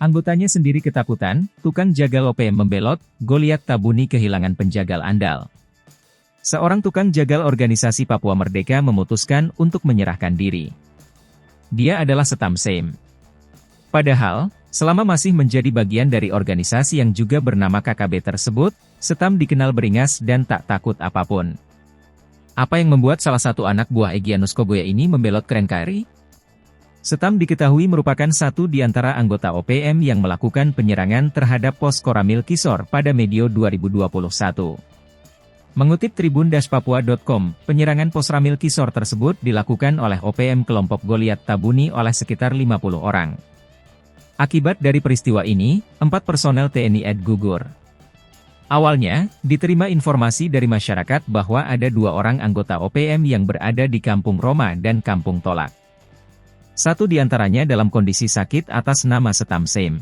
Anggotanya sendiri ketakutan, tukang jagal OPM membelot, Goliat Tabuni kehilangan penjagal andal. Seorang tukang jagal organisasi Papua Merdeka memutuskan untuk menyerahkan diri. Dia adalah Setam Sem. Padahal, selama masih menjadi bagian dari organisasi yang juga bernama KKB tersebut, Setam dikenal beringas dan tak takut apapun. Apa yang membuat salah satu anak buah Egyanus Kogoya ini membelot ke NKRI? Setam diketahui merupakan satu di antara anggota OPM yang melakukan penyerangan terhadap pos Koramil Kisor pada Medio 2021. Mengutip tribun-papua.com, penyerangan pos Ramil Kisor tersebut dilakukan oleh OPM kelompok Goliat Tabuni oleh sekitar 50 orang. Akibat dari peristiwa ini, 4 personel TNI AD gugur. Awalnya, diterima informasi dari masyarakat bahwa ada 2 orang anggota OPM yang berada di Kampung Roma dan Kampung Tolak. Satu di antaranya dalam kondisi sakit atas nama Setam Sem.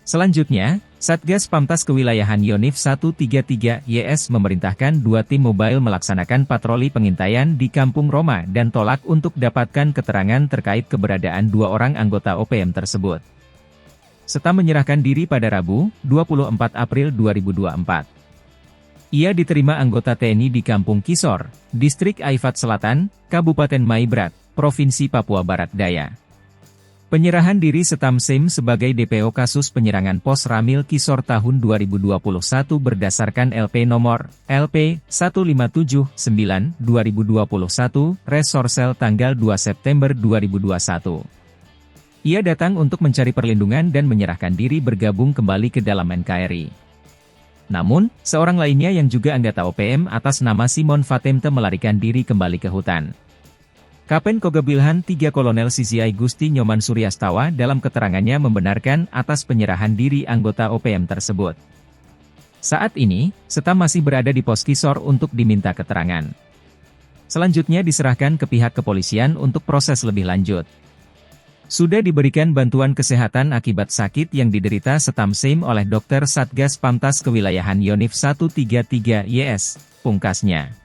Selanjutnya, Satgas Pamtas Kewilayahan Yonif 133 YS memerintahkan 2 tim mobile melaksanakan patroli pengintaian di Kampung Roma dan Tolak untuk dapatkan keterangan terkait keberadaan 2 orang anggota OPM tersebut. Setam menyerahkan diri pada Rabu, 24 April 2024. Ia diterima anggota TNI di Kampung Kisor, Distrik Aifat Selatan, Kabupaten Maibrat, Provinsi Papua Barat Daya. Penyerahan diri Setam Sem sebagai DPO kasus penyerangan pos Ramil Kisor tahun 2021 berdasarkan LP nomor LP 1579/2021 Resorsel tanggal 2 September 2021. Ia datang untuk mencari perlindungan dan menyerahkan diri bergabung kembali ke dalam NKRI. Namun, seorang lainnya yang juga anggota OPM atas nama Simon Fatemte melarikan diri kembali ke hutan. Kapen Kogabilhan 3 Kolonel CCI Gusti Nyoman Suryastawa dalam keterangannya membenarkan atas penyerahan diri anggota OPM tersebut. Saat ini, Setam masih berada di pos Kisor untuk diminta keterangan. Selanjutnya diserahkan ke pihak kepolisian untuk proses lebih lanjut. Sudah diberikan bantuan kesehatan akibat sakit yang diderita Setam Sem oleh dokter Satgas Pamtas Kewilayahan Yonif 133 YS, pungkasnya.